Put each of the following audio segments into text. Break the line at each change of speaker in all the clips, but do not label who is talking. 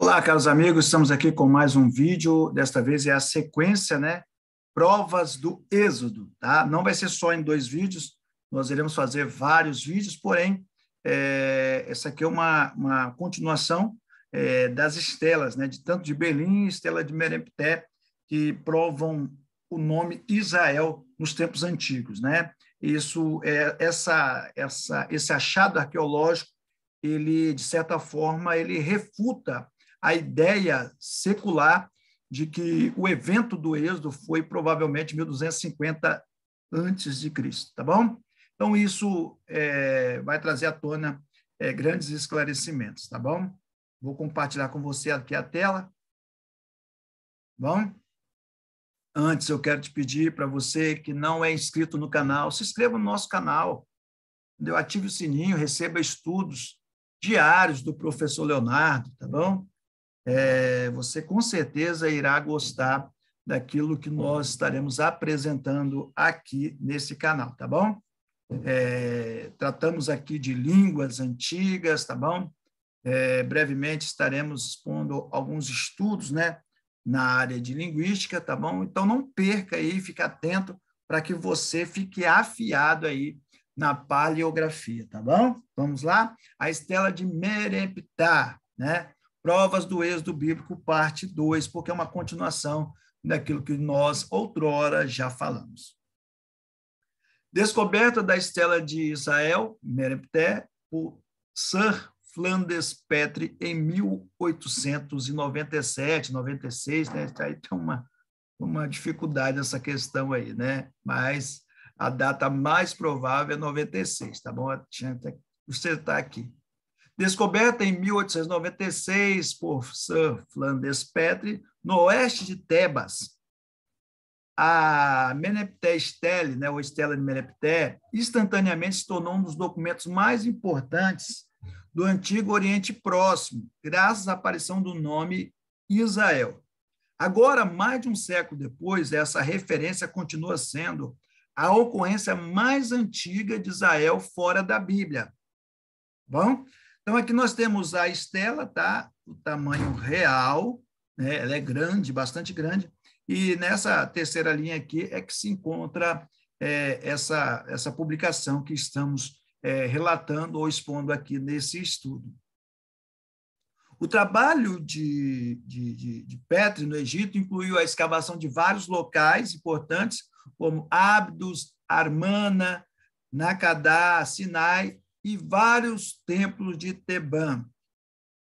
Olá, caros amigos, estamos aqui com mais um vídeo, desta vez é a sequência, né? Provas do Êxodo, tá? Não vai ser só em 2 vídeos, nós iremos fazer vários vídeos, porém, essa aqui é uma continuação das estelas, né? Tanto de Belim e estela de Merempté, que provam o nome Israel nos tempos antigos, né? Esse achado arqueológico, ele, de certa forma, ele refuta a ideia secular de que o evento do Êxodo foi provavelmente 1250 antes de Cristo, tá bom? Então, isso vai trazer à tona grandes esclarecimentos, tá bom? Vou compartilhar com você aqui a tela. Bom? Antes, eu quero te pedir para você que não é inscrito no canal, se inscreva no nosso canal, entendeu? Ative o sininho, receba estudos diários do professor Leonardo, tá bom? Você com certeza irá gostar daquilo que nós estaremos apresentando aqui nesse canal, tá bom? Tratamos aqui de línguas antigas, tá bom? Brevemente estaremos expondo alguns estudos, né, na área de linguística, tá bom? Então não perca aí, fique atento para que você fique afiado aí na paleografia, tá bom? Vamos lá? A estela de Meremptah, né? Provas do Êxodo Bíblico, parte 2, porque é uma continuação daquilo que nós outrora já falamos. Descoberta da estela de Israel, Meremptah, por Sir Flanders Petrie, em 1897, 96, né? Aí tem uma dificuldade nessa questão aí, né? Mas a data mais provável é 96, tá bom? Você está aqui. Descoberta em 1896 por Sir Flanders Petrie, no oeste de Tebas. A Meneptah Stele, né, ou Estela de Meneptah, instantaneamente se tornou um dos documentos mais importantes do Antigo Oriente Próximo, graças à aparição do nome Israel. Agora, mais de um século depois, essa referência continua sendo a ocorrência mais antiga de Israel fora da Bíblia. Bom? Então, aqui nós temos a estela, tá? O tamanho real, né? Ela é grande, bastante grande, e nessa terceira linha aqui é que se encontra essa publicação que estamos relatando ou expondo aqui nesse estudo. O trabalho de Petrie no Egito incluiu a escavação de vários locais importantes, como Abydos, Armana, Nakadá, Sinai e vários templos de Tebã.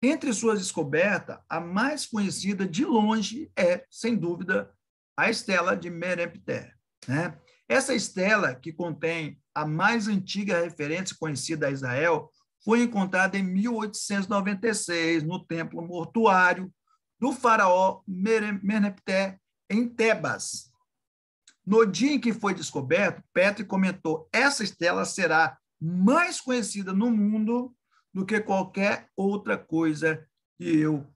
Entre suas descobertas, a mais conhecida de longe é, sem dúvida, a estela de Meremptah, né? Essa estela, que contém a mais antiga referência conhecida a Israel, foi encontrada em 1896 no templo mortuário do faraó Meremptah, em Tebas. No dia em que foi descoberto, Petrie comentou: essa estela será mais conhecida no mundo do que qualquer outra coisa que eu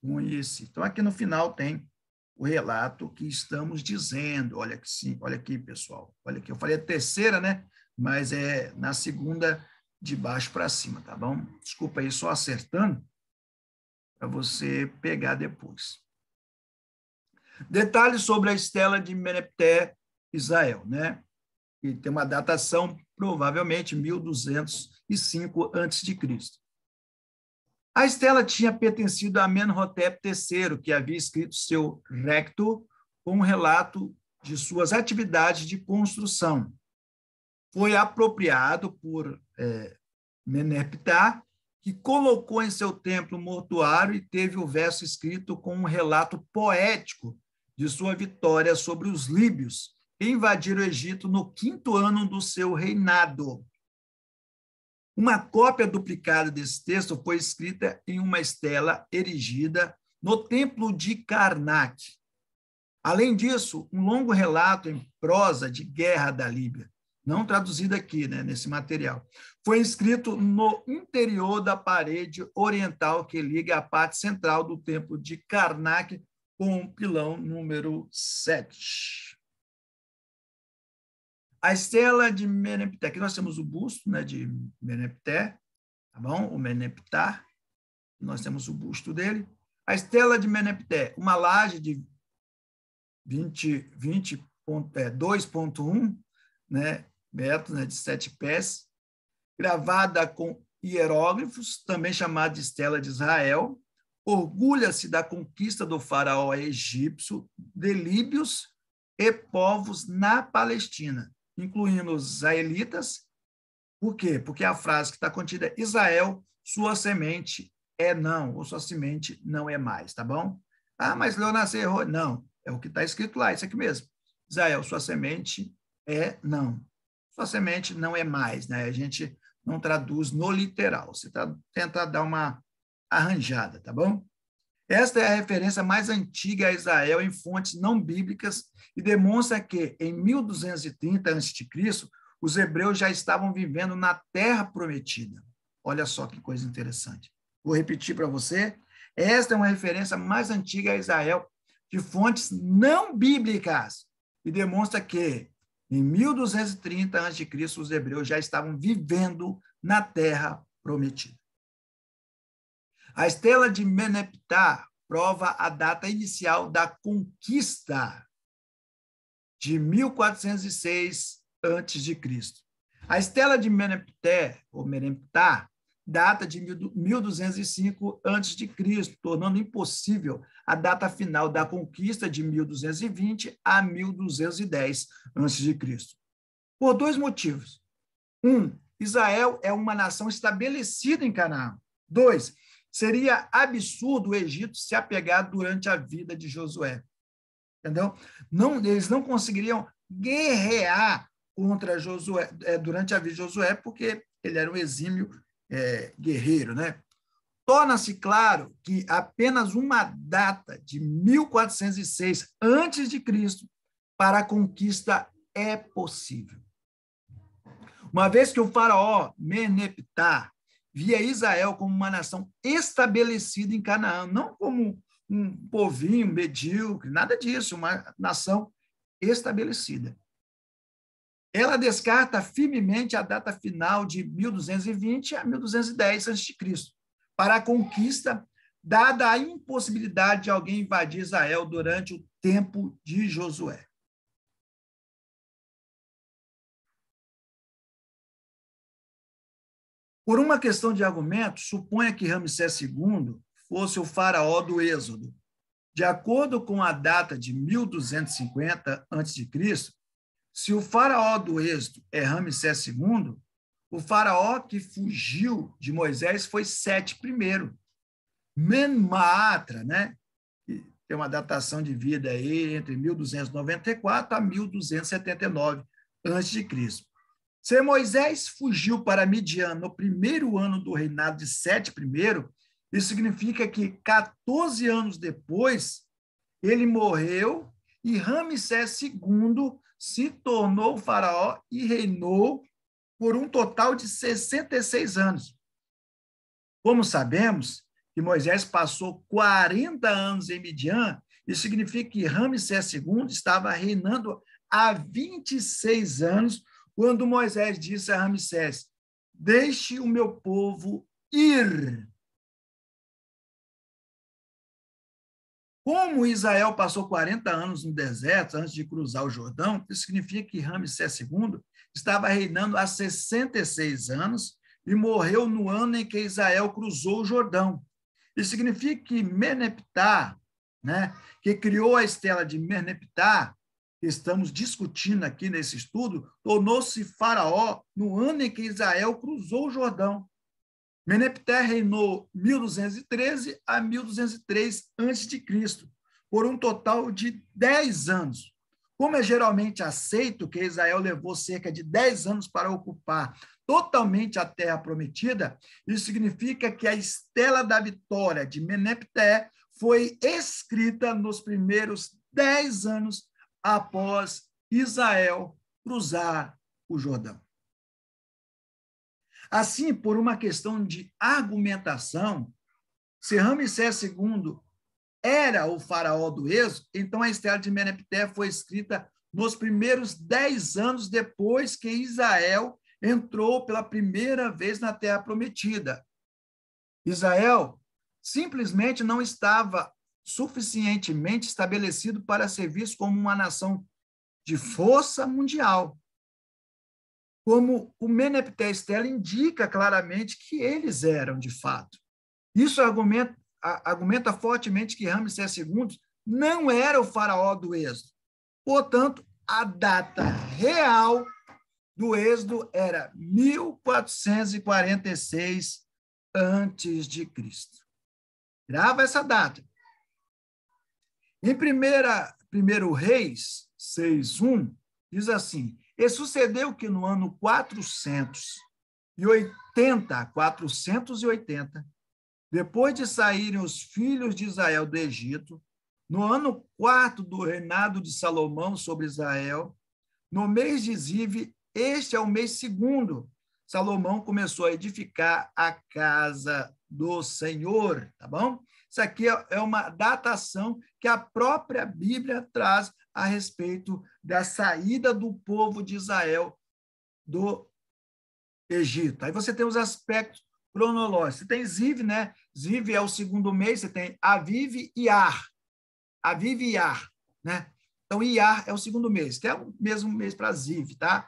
conheci. Então, aqui no final tem o relato que estamos dizendo. Olha aqui, sim, olha aqui, pessoal. Olha aqui, eu falei a terceira, né? Mas é na segunda, de baixo para cima, tá bom? Desculpa aí, só acertando para você pegar depois. Detalhes sobre a estela de Meneptah, Israel, né? E tem uma datação, provavelmente 1205 a.C. A estela tinha pertencido a Amenhotep III, que havia escrito seu Recto com um relato de suas atividades de construção. Foi apropriado por Meneptah, que colocou em seu templo mortuário e teve o verso escrito com um relato poético de sua vitória sobre os líbios, que invadiram o Egito no 5º ano do seu reinado. Uma cópia duplicada desse texto foi escrita em uma estela erigida no templo de Karnak. Além disso, um longo relato em prosa de guerra da Líbia, não traduzido aqui, né, nesse material, foi escrito no interior da parede oriental que liga a parte central do templo de Karnak com o pilão número 7. A estela de Meneptah, aqui nós temos o busto, né, de Meneptah, tá bom? O Meneptah, nós temos o busto dele. A estela de Menepté, uma laje de 2,1, né, metros, né, de 7 pés, gravada com hieróglifos, também chamada de estela de Israel, orgulha-se da conquista do faraó egípcio de líbios e povos na Palestina, incluindo os israelitas. Por quê? Porque a frase que está contida é: Israel, sua semente é não, ou sua semente não é mais, tá bom? Ah, mas Leonardo errou. Não, é o que está escrito lá, isso aqui mesmo. Israel, sua semente é não. Sua semente não é mais, né? A gente não traduz no literal, você tenta dar uma arranjada, tá bom? Esta é a referência mais antiga a Israel em fontes não bíblicas e demonstra que, em 1230 a.C., os hebreus já estavam vivendo na Terra Prometida. Olha só que coisa interessante. Vou repetir para você. Esta é uma referência mais antiga a Israel de fontes não bíblicas e demonstra que, em 1230 a.C., os hebreus já estavam vivendo na Terra Prometida. A estela de Meneptah prova a data inicial da conquista de 1406 a.C. A estela de Meneptah data de 1205 a.C., tornando impossível a data final da conquista de 1220 a 1210 a.C. Por dois motivos. Israel é uma nação estabelecida em Canaã. 2, seria absurdo o Egito se apegar durante a vida de Josué. Entendeu? Eles não conseguiriam guerrear contra Josué durante a vida de Josué, porque ele era um exímio guerreiro, né? Torna-se claro que apenas uma data de 1406 a.C. para a conquista é possível. Uma vez que o faraó Meneptah via Israel como uma nação estabelecida em Canaã, não como um povinho medíocre, nada disso, uma nação estabelecida. Ela descarta firmemente a data final de 1220 a 1210 a.C. para a conquista, dada a impossibilidade de alguém invadir Israel durante o tempo de Josué. Por uma questão de argumento, suponha que Ramsés II fosse o faraó do Êxodo. De acordo com a data de 1250 a.C., se o faraó do Êxodo é Ramsés II, o faraó que fugiu de Moisés foi Sete I. Menmatra, né? Tem uma datação de vida aí entre 1294 a 1279 a.C. Se Moisés fugiu para Midian no primeiro ano do reinado de Sete I, isso significa que 14 anos depois ele morreu e Ramsés II se tornou faraó e reinou por um total de 66 anos. Como sabemos que Moisés passou 40 anos em Midian, isso significa que Ramsés II estava reinando há 26 anos, quando Moisés disse a Ramsés: deixe o meu povo ir. Como Israel passou 40 anos no deserto antes de cruzar o Jordão, isso significa que Ramsés II estava reinando há 66 anos e morreu no ano em que Israel cruzou o Jordão. Isso significa que Meneptah, né, que criou a estela de Meneptah, que estamos discutindo aqui nesse estudo, tornou-se faraó no ano em que Israel cruzou o Jordão. Meneptah reinou 1213 a 1203 a.C., por um total de 10 anos. Como é geralmente aceito que Israel levou cerca de 10 anos para ocupar totalmente a Terra Prometida, isso significa que a estela da vitória de Meneptah foi escrita nos primeiros 10 anos após Israel cruzar o Jordão. Assim, por uma questão de argumentação, se Ramsés II era o faraó do Êxodo, então a estela de Meneptah foi escrita nos primeiros 10 anos depois que Israel entrou pela primeira vez na Terra Prometida. Israel simplesmente não estava suficientemente estabelecido para ser visto como uma nação de força mundial. Como o Meneptah Estela indica claramente que eles eram, de fato. Isso argumenta fortemente que Ramsés II não era o faraó do Êxodo. Portanto, a data real do Êxodo era 1446 antes de Cristo. Grava essa data. Em 1 Reis 6:1, diz assim: e sucedeu que no ano 480, depois de saírem os filhos de Israel do Egito, no ano 4º do reinado de Salomão sobre Israel, no mês de Zive, este é o mês 2º, Salomão começou a edificar a casa do Senhor, tá bom? Isso aqui é uma datação que a própria Bíblia traz a respeito da saída do povo de Israel do Egito. Aí você tem os aspectos cronológicos. Você tem Ziv, né? Ziv é o 2º mês, você tem Aviv e Ar. Aviv e Ar, né? Então, Iar é o 2º mês, que é o mesmo mês para Ziv, tá?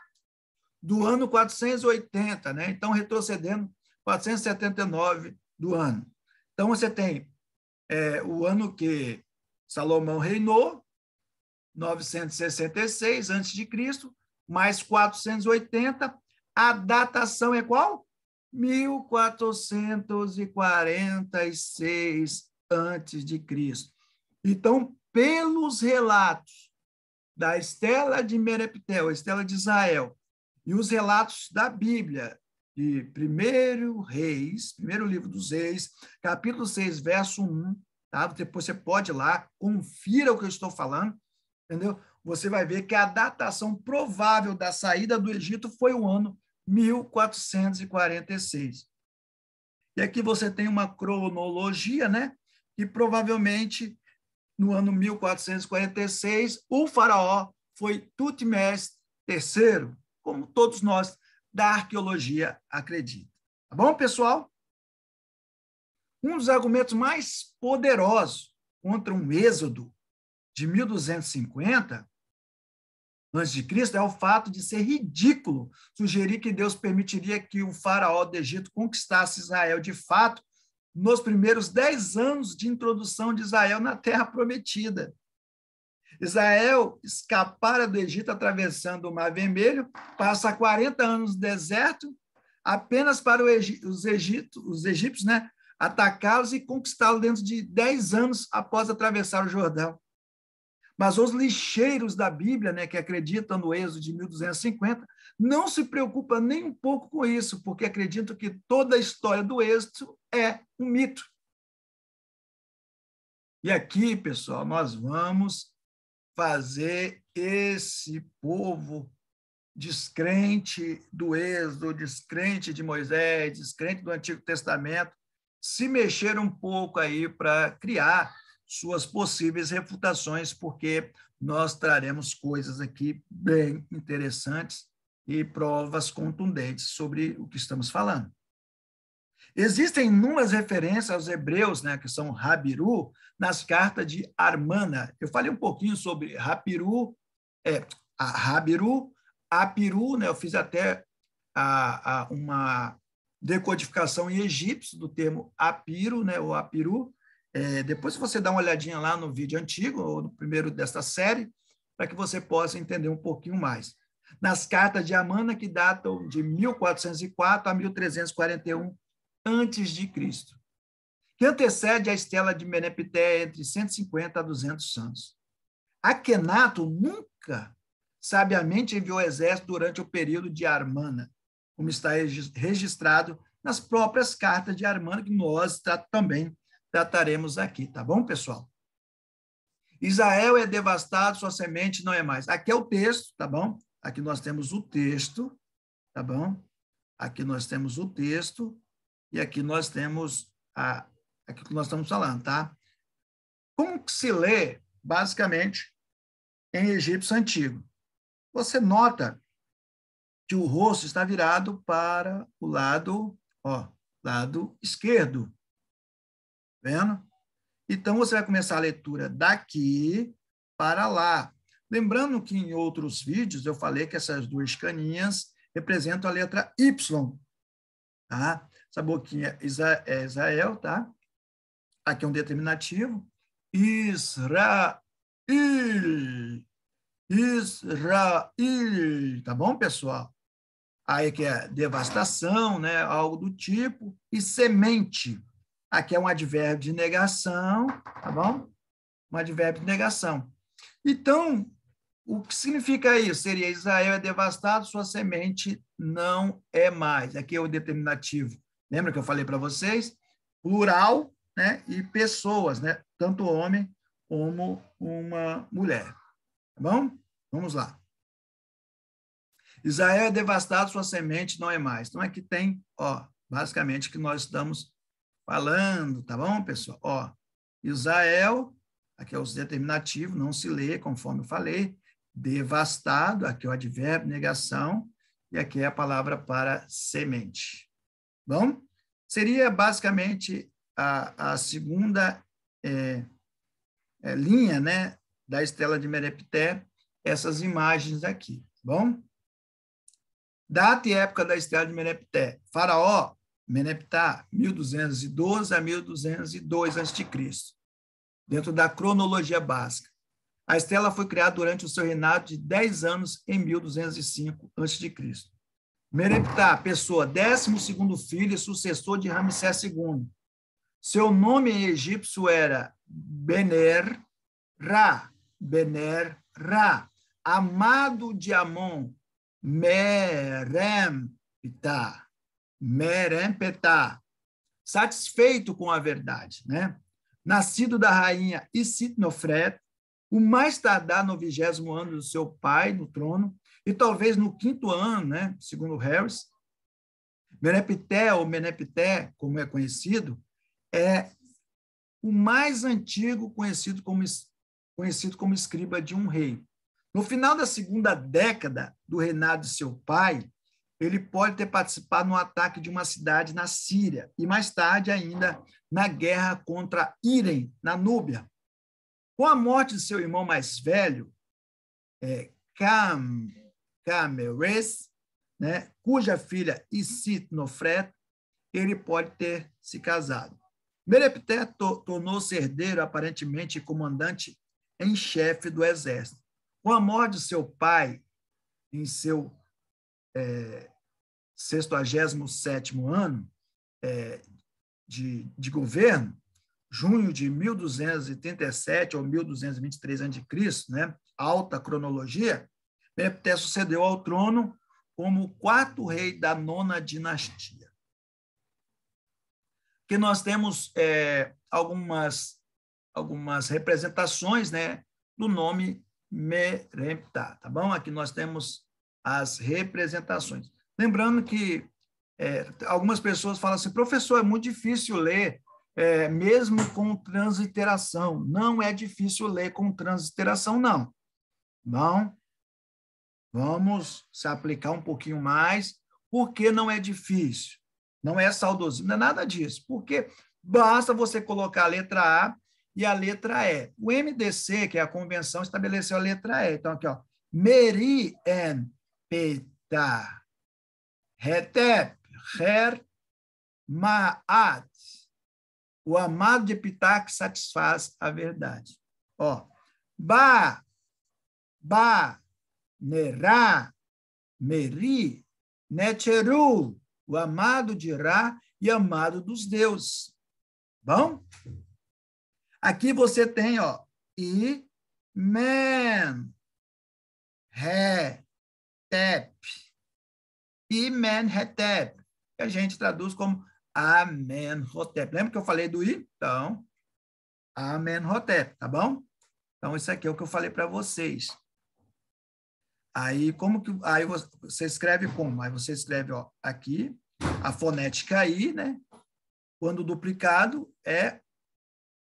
Do ano 480, né? Então, retrocedendo 479 do ano. Então, você tem o ano que Salomão reinou, 966 a.C., mais 480, a datação é qual? 1446 a.C. Então, pelos relatos da Estela de Meneptah, a Estela de Israel, e os relatos da Bíblia, de 1 Reis, primeiro livro dos Reis, capítulo 6, verso 1, tá? Depois você pode ir lá, confira o que eu estou falando, entendeu? Você vai ver que a datação provável da saída do Egito foi o ano 1446. E aqui você tem uma cronologia, né? Que provavelmente, no ano 1446, o faraó foi Tutmés III, como todos nós da arqueologia acreditam. Tá bom, pessoal? Um dos argumentos mais poderosos contra um êxodo de 1250 a.C. é o fato de ser ridículo sugerir que Deus permitiria que o faraó do Egito conquistasse Israel de fato nos primeiros 10 anos de introdução de Israel na Terra Prometida. Israel escapara do Egito atravessando o Mar Vermelho, passa 40 anos no deserto, apenas para os egípcios, né, atacá-los e conquistá-los dentro de 10 anos após atravessar o Jordão. Mas os lixeiros da Bíblia, né, que acreditam no êxodo de 1250, não se preocupam nem um pouco com isso, porque acreditam que toda a história do êxodo é um mito. E aqui, pessoal, nós vamos fazer esse povo descrente do êxodo, descrente de Moisés, descrente do Antigo Testamento, se mexer um pouco aí para criar suas possíveis refutações, porque nós traremos coisas aqui bem interessantes e provas contundentes sobre o que estamos falando. Existem inúmeras referências aos hebreus, né, que são Habiru, nas cartas de Armana. Eu falei um pouquinho sobre Habiru, Apiru, né, eu fiz até uma decodificação em egípcio do termo Apiro, né, ou Apiru. Depois você dá uma olhadinha lá no vídeo antigo, ou no primeiro desta série, para que você possa entender um pouquinho mais. Nas cartas de Amana, que datam de 1404 a 1341 antes de Cristo, que antecede a Estela de Meneptah entre 150 a 200 anos. Akhenaton nunca sabiamente enviou exército durante o período de Armana, como está registrado nas próprias cartas de Armana, que nós também trataremos aqui, tá bom, pessoal? Israel é devastado, sua semente não é mais. Aqui é o texto, tá bom? Aqui nós temos o texto, tá bom? Aqui nós temos o texto e aqui nós temos aquilo que nós estamos falando, tá? Como que se lê, basicamente, em egípcio antigo? Você nota que o rosto está virado para o lado esquerdo. Vendo? Então, você vai começar a leitura daqui para lá. Lembrando que em outros vídeos eu falei que essas duas caninhas representam a letra Y, tá? Essa boquinha é Israel, tá? Aqui é um determinativo. Israel. Israel. Tá bom, pessoal? Aí que é devastação, né? Algo do tipo. E semente. Aqui é um advérbio de negação, tá bom? Um advérbio de negação. Então, o que significa isso? Seria Israel é devastado, sua semente não é mais. Aqui é o determinativo. Lembra que eu falei para vocês? Plural, né? E pessoas, né? Tanto homem como uma mulher. Tá bom? Vamos lá. Israel é devastado, sua semente não é mais. Então, aqui tem, ó, basicamente, que nós estamos falando, tá bom, pessoal? Ó, Israel, aqui é os determinativos, não se lê, conforme eu falei. Devastado, aqui é o advérbio, negação, e aqui é a palavra para semente. Bom? Seria basicamente a segunda linha, né, da estela de Merepté, essas imagens aqui, bom? Data e época da estela de Merepté. Faraó, Meneptah, 1212 a 1202 a.C., dentro da cronologia básica. A estela foi criada durante o seu reinado de 10 anos em 1205 a.C. Mereptah, pessoa, 12º filho e sucessor de Ramsés II. Seu nome em egípcio era Bener-Ra, Bener-Ra, amado de Amon, Meremptah, Meremptah, satisfeito com a verdade, né? Nascido da rainha Isitnofret, o mais tardar no 20º ano do seu pai no trono, e talvez no 5º ano, né, segundo Harris. Menepté, ou Menepté, como é conhecido, é o mais antigo conhecido como escriba de um rei. No final da segunda década do reinado de seu pai, ele pode ter participado no ataque de uma cidade na Síria e, mais tarde ainda, na guerra contra Irem, na Núbia. Com a morte de seu irmão mais velho, Camers, né, cuja filha Isitnofret, ele pode ter se casado. Merepté tornou-se herdeiro, aparentemente, comandante em chefe do exército. Com a morte de seu pai, em seu 67º ano de governo, junho de 1237 ou 1223 a.C., né? Alta cronologia, Merepté sucedeu ao trono como o 4º rei da 9ª dinastia. Que nós temos algumas representações, né, do nome Meremptah, tá bom? Aqui nós temos as representações. Lembrando que algumas pessoas falam assim, professor, é muito difícil ler, mesmo com transliteração. Não é difícil ler com transliteração, não. Bom, vamos se aplicar um pouquinho mais. Por que não é difícil? Não é saudosismo, não é nada disso. Porque basta você colocar a letra A e a letra E. O MDC, que é a convenção, estabeleceu a letra E. Então, aqui, ó. Meri en peta retep her ma'at. O amado de Pitá que satisfaz a verdade. Ó. Ba, nerá, meri, necheru. O amado de Ra e amado dos deuses. Bom? Aqui você tem, ó, I, men, re, tep. I, men, retep. Que a gente traduz como Amenhotep. Lembra que eu falei do I? Então, Amenhotep, tá bom? Então, isso aqui é o que eu falei para vocês. Aí, aí você escreve como? Aí você escreve, ó, aqui, a fonética I, né? Quando duplicado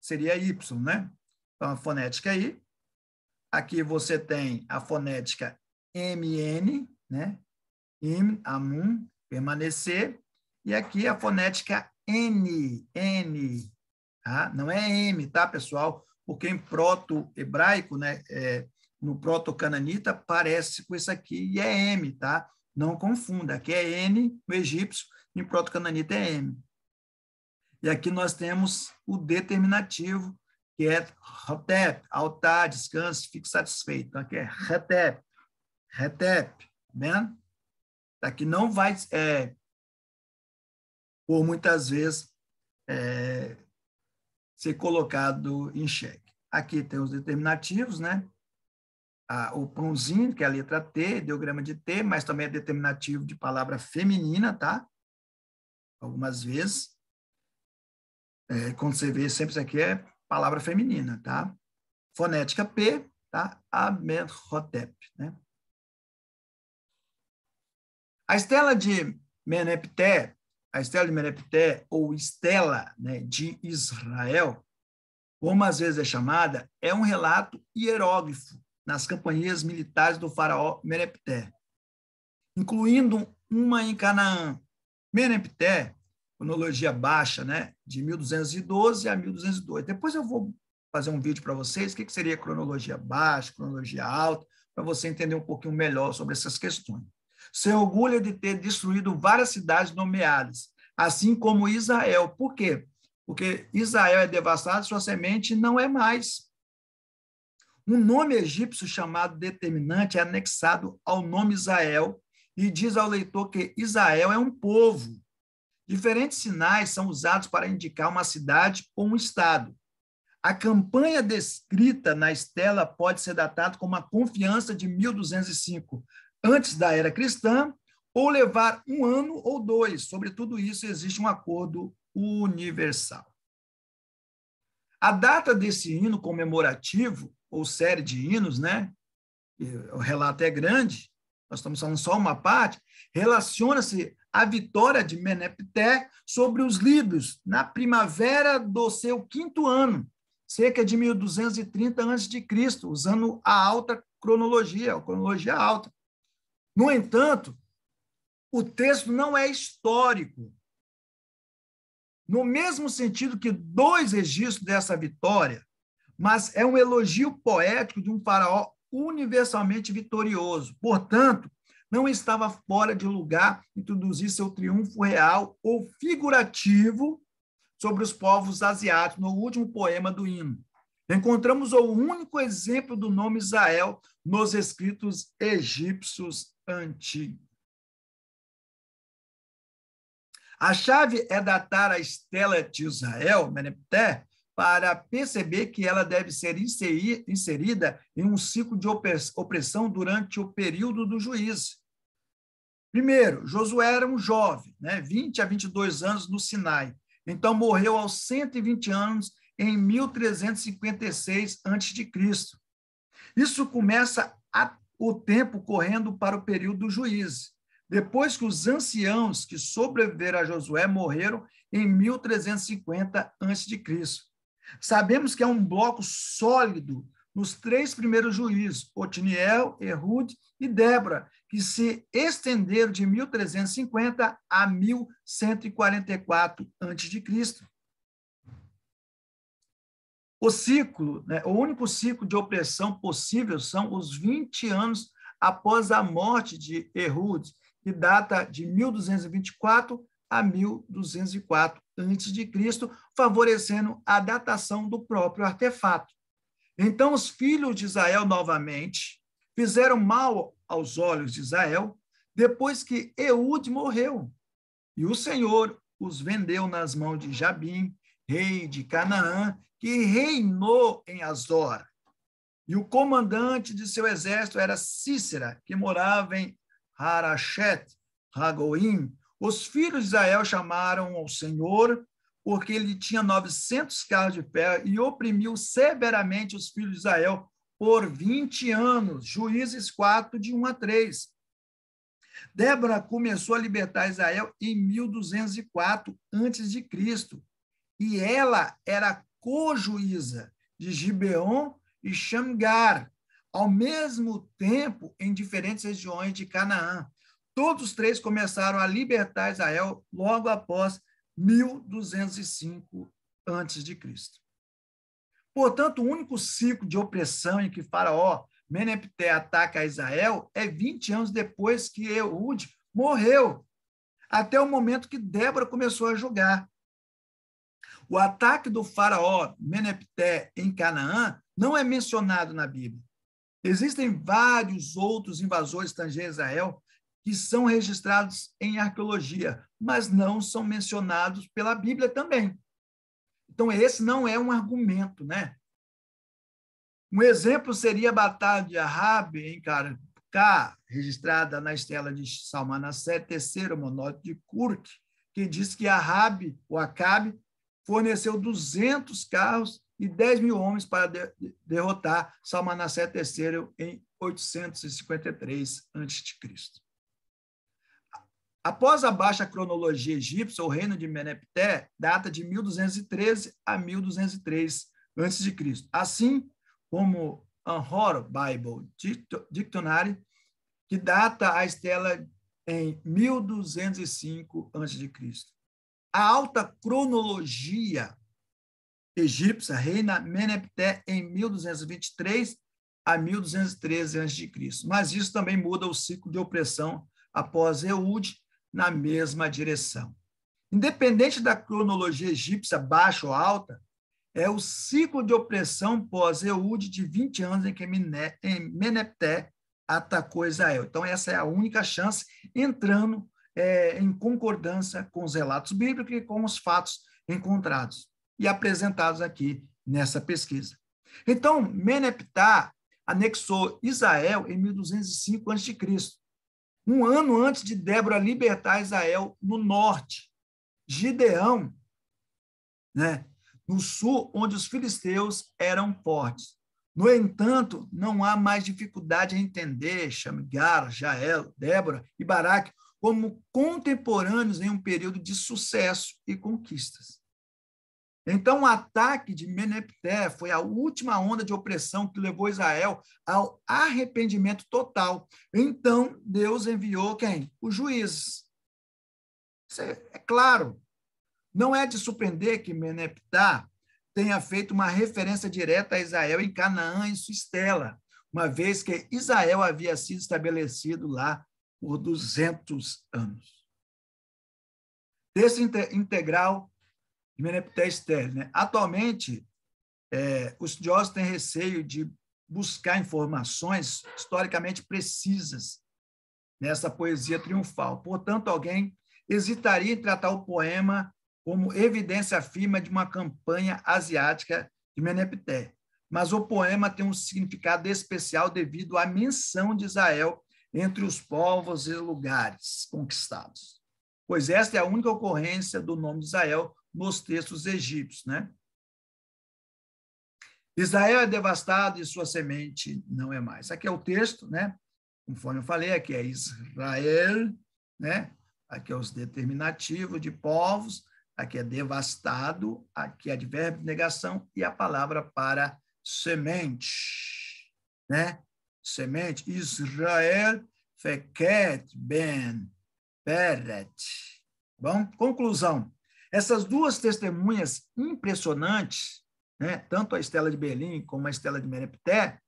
seria Y, né? Então, a fonética I. Aqui você tem a fonética MN, né? Im, amun, permanecer. E aqui a fonética N, tá? Não é M, tá, pessoal? Porque em proto-hebraico, né, no proto-cananita, parece com isso aqui e é M, tá? Não confunda, aqui é N no egípcio, em proto-cananita é M. E aqui nós temos o determinativo, que é Hotep, altar, descanso, fique satisfeito. Então, aqui é Hetep, Hetep, né? Aqui não vai, por muitas vezes, ser colocado em xeque. Aqui tem os determinativos, né? O pãozinho, que é a letra T, ideograma de T, mas também é determinativo de palavra feminina, tá? Algumas vezes. Quando você vê, sempre isso aqui é palavra feminina, tá? Fonética P, tá? Amenhotep, né? A estela de Menepté, ou estela, né, de Israel, como às vezes é chamada, é um relato hieróglifo nas campanhas militares do faraó Menepté, incluindo uma em Canaã. Menepté, cronologia baixa, né, de 1212 a 1202. Depois eu vou fazer um vídeo para vocês, o que seria cronologia baixa, cronologia alta, para você entender um pouquinho melhor sobre essas questões. Se orgulha de ter destruído várias cidades nomeadas, assim como Israel. Por quê? Porque Israel é devastado, sua semente não é mais. Um nome egípcio chamado determinante é anexado ao nome Israel e diz ao leitor que Israel é um povo. Diferentes sinais são usados para indicar uma cidade ou um estado. A campanha descrita na estela pode ser datada como a confiança de 1205, antes da era cristã, ou levar um ano ou dois. Sobre tudo isso, existe um acordo universal. A data desse hino comemorativo, ou série de hinos, né? O relato é grande, nós estamos falando só uma parte, relaciona-se à vitória de Menepté sobre os líbios na primavera do seu 5º ano, cerca de 1230 a.C., usando a alta cronologia, a cronologia alta. No entanto, o texto não é histórico, no mesmo sentido que 2 registros dessa vitória, mas é um elogio poético de um faraó universalmente vitorioso. Portanto, não estava fora de lugar introduzir seu triunfo real ou figurativo sobre os povos asiáticos no último poema do hino. Encontramos o único exemplo do nome Israel nos escritos egípcios antigos. A chave é datar a estela de Israel, Menepté, para perceber que ela deve ser inserida em um ciclo de opressão durante o período do juízo. Primeiro, Josué era um jovem, né, 20 a 22 anos no Sinai. Então, morreu aos 120 anos em 1356 a.C. Isso começa o tempo correndo para o período do juízo, depois que os anciãos que sobreviveram a Josué morreram em 1350 a.C. Sabemos que é um bloco sólido nos 3 primeiros juízes, Otiniel, Ehud e Débora, que se estenderam de 1350 a 1144 a.C. O ciclo, né, o único ciclo de opressão possível são os 20 anos após a morte de Ehud, que data de 1224 a 1204 a.C., favorecendo a datação do próprio artefato. Então, os filhos de Israel, novamente, fizeram mal aos olhos de Israel depois que Ehud morreu. E o Senhor os vendeu nas mãos de Jabim, rei de Canaã, que reinou em Azor. E o comandante de seu exército era Cícera, que morava em Harachet, Hagoim. Os filhos de Israel chamaram ao Senhor, porque ele tinha 900 carros de ferro e oprimiu severamente os filhos de Israel por 20 anos. Juízes 4, de 1 a 3. Débora começou a libertar Israel em 1204 a.C., e ela era co-juíza de Gibeon e Xamgar, ao mesmo tempo em diferentes regiões de Canaã. Todos os 3 começaram a libertar Israel logo após 1205 antes de Cristo. Portanto, o único ciclo de opressão em que Faraó Menepté ataca Israel é 20 anos depois que Eude morreu, até o momento que Débora começou a julgar. O ataque do faraó Menepté em Canaã não é mencionado na Bíblia. Existem vários outros invasores estrangeiros a Israel que são registrados em arqueologia, mas não são mencionados pela Bíblia também. Então, esse não é um argumento, né? Um exemplo seria a Batalha de Ahab em Carcá, registrada na estela de Salmanassé III, monólogo de Curc, que diz que Ahab, ou Acabe, forneceu 200 carros e 10 mil homens para derrotar Salmanassé III em 853 a.C. Após a baixa cronologia egípcia, o reino de Menepté data de 1213 a 1203 a.C., assim como Anhor Bible Dictionary, que data a estela em 1205 a.C. A alta cronologia egípcia reina Menepté em 1223 a 1213 a.C., mas isso também muda o ciclo de opressão após Eude na mesma direção. Independente da cronologia egípcia baixa ou alta, é o ciclo de opressão pós-Eude de 20 anos em que Menepté atacou Israel. Então, essa é a única chance, entrando em concordância com os relatos bíblicos e com os fatos encontrados e apresentados aqui nessa pesquisa. Então, Meneptah anexou Israel em 1205 a.C., um ano antes de Débora libertar Israel no norte. Gideão, né, no sul, onde os filisteus eram fortes. No entanto, não há mais dificuldade em entender Shamgar, Jael, Débora e Baraque como contemporâneos em um período de sucesso e conquistas. Então, o ataque de Menepté foi a última onda de opressão que levou Israel ao arrependimento total. Então, Deus enviou quem? Os juízes. Isso é claro. Não é de surpreender que Meneptah tenha feito uma referência direta a Israel em Canaã em sua estela, uma vez que Israel havia sido estabelecido lá por 200 anos. Texto integral de Meneptah Esther, né? Atualmente, os estudiosos têm receio de buscar informações historicamente precisas nessa poesia triunfal. Portanto, alguém hesitaria em tratar o poema como evidência firme de uma campanha asiática de Menepté. Mas o poema tem um significado especial devido à menção de Israel entre os povos e lugares conquistados, pois esta é a única ocorrência do nome de Israel nos textos egípcios, né? Israel é devastado e sua semente não é mais. Aqui é o texto, né? Conforme eu falei, aqui é Israel, né? Aqui é os determinativos de povos, aqui é devastado, aqui é advérbio de negação e a palavra para semente, né? Semente, Israel feket ben peret. Bom, conclusão. Essas duas testemunhas impressionantes, né, tanto a Estela de Belém como a Estela de Menepté,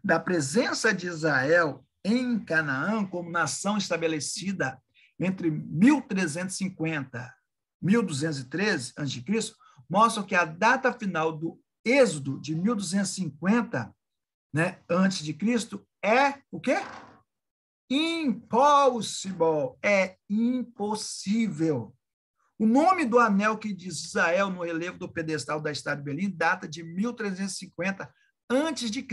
da presença de Israel em Canaã como nação estabelecida entre 1350 e 1213 a.C., mostram que a data final do Êxodo de 1250, né, antes de Cristo, é o quê? Impossible, é impossível. O nome do anel que diz Israel no relevo do pedestal da Estela de Belém data de 1350 a.C.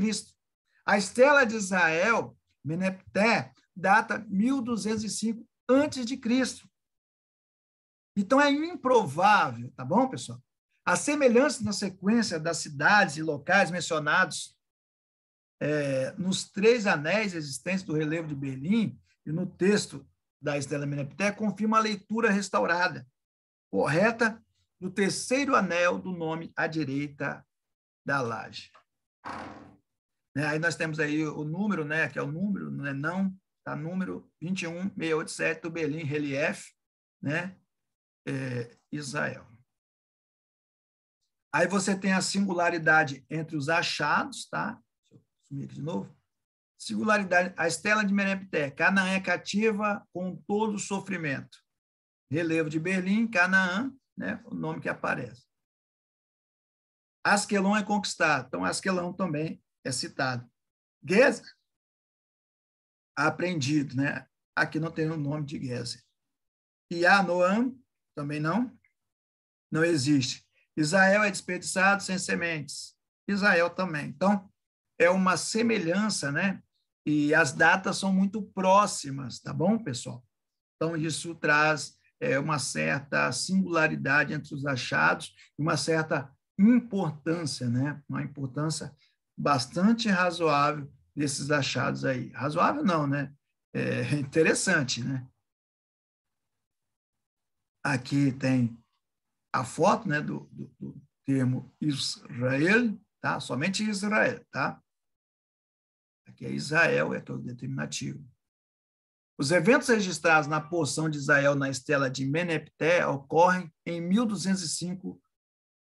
A Estela de Israel, Menepté, data 1205 a.C. Então, é improvável, tá bom, pessoal? A semelhança na sequência das cidades e locais mencionados nos 3 anéis existentes do relevo de Belém e no texto da Estela Menepté confirma a leitura restaurada, correta, do 3º anel do nome à direita da laje. Aí nós temos aí o número, né, que é o número, não, tá, número 21687 do Belém Relief, né, Israel. Aí você tem a singularidade entre os achados, tá? Deixa eu sumir aqui de novo. Singularidade, a estela de Menepté, Canaã é cativa com todo o sofrimento. Relevo de Berlim, Canaã, né? O nome que aparece. Asquelon é conquistado, então Asquelon também é citado. Gezer, apreendido, né? Aqui não tem o nome de Gezer. E Anoam, também não existe. Israel é desperdiçado sem sementes. Israel também. Então, é uma semelhança, né? E as datas são muito próximas, tá bom, pessoal? Então, isso traz uma certa singularidade entre os achados e uma certa importância, né? Uma importância bastante razoável desses achados aí. Razoável não, né? É interessante, né? Aqui tem a foto, né, do termo Israel, tá? Somente Israel, tá? Aqui é Israel, é todo determinativo. Os eventos registrados na porção de Israel na estela de Menepté ocorrem em 1205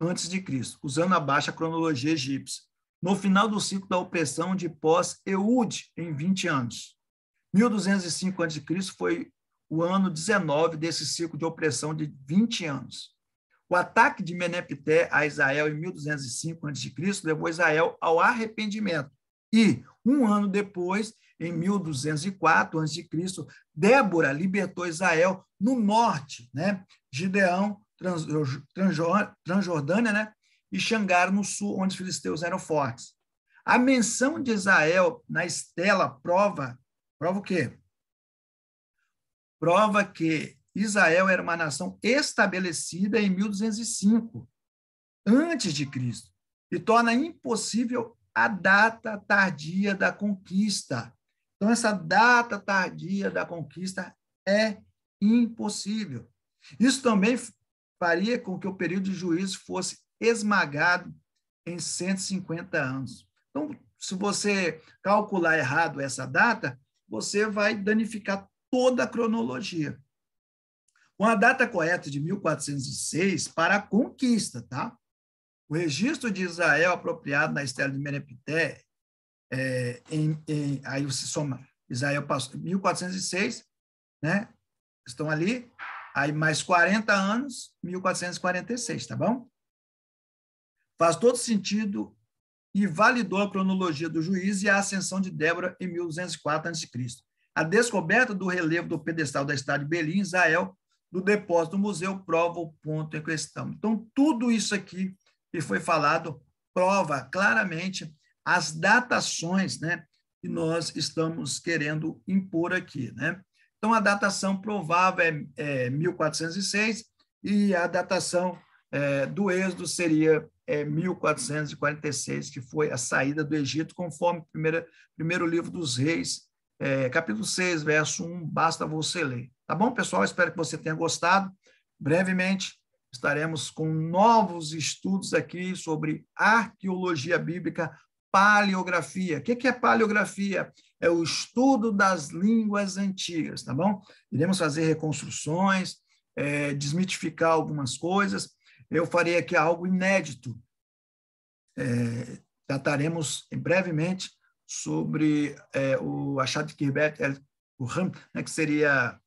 a.C., usando a baixa cronologia egípcia, no final do ciclo da opressão de pós-Eude, em 20 anos. 1205 a.C. foi o ano 19 desse ciclo de opressão de 20 anos. O ataque de Menepté a Israel em 1205 a.C. levou Israel ao arrependimento. E, um ano depois, em 1204 a.C., Débora libertou Israel no norte, né? Gideão, Transjordânia, né? E Xangar no sul, onde os filisteus eram fortes. A menção de Israel na estela prova o quê? Prova que Israel era uma nação estabelecida em 1205, antes de Cristo, e torna impossível a data tardia da conquista. Então, essa data tardia da conquista é impossível. Isso também faria com que o período de juízo fosse esmagado em 150 anos. Então, se você calcular errado essa data, você vai danificar toda a cronologia. Com a data correta de 1406 para a conquista, tá? O registro de Israel apropriado na estela de Menepté, aí você soma, Israel passou 1406, né? Estão ali, aí mais 40 anos, 1446, tá bom? Faz todo sentido e validou a cronologia do juiz e a ascensão de Débora em 1204 a.C. A descoberta do relevo do pedestal da cidade de Belém, Israel, do depósito do museu, prova o ponto em questão. Então, tudo isso aqui que foi falado prova claramente as datações, né, que nós estamos querendo impor aqui, né? Então, a datação provável é 1406 e a datação do Êxodo seria 1446, que foi a saída do Egito, conforme o primeiro livro dos Reis, capítulo 6, verso 1, basta você ler. Tá bom, pessoal? Espero que você tenha gostado. Brevemente, estaremos com novos estudos aqui sobre arqueologia bíblica, paleografia. O que é paleografia? É o estudo das línguas antigas, tá bom? Iremos fazer reconstruções, desmitificar algumas coisas. Eu farei aqui algo inédito. Trataremos brevemente sobre o achado de Kirbet el-Quram, né, que seria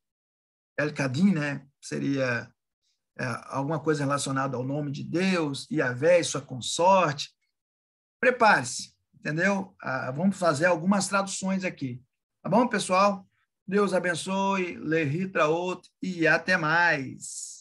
El-Kadim, né? Seria alguma coisa relacionada ao nome de Deus, Yahvé e sua consorte. Prepare-se, entendeu? Vamos fazer algumas traduções aqui. Tá bom, pessoal? Deus abençoe, Lehi Traot e até mais.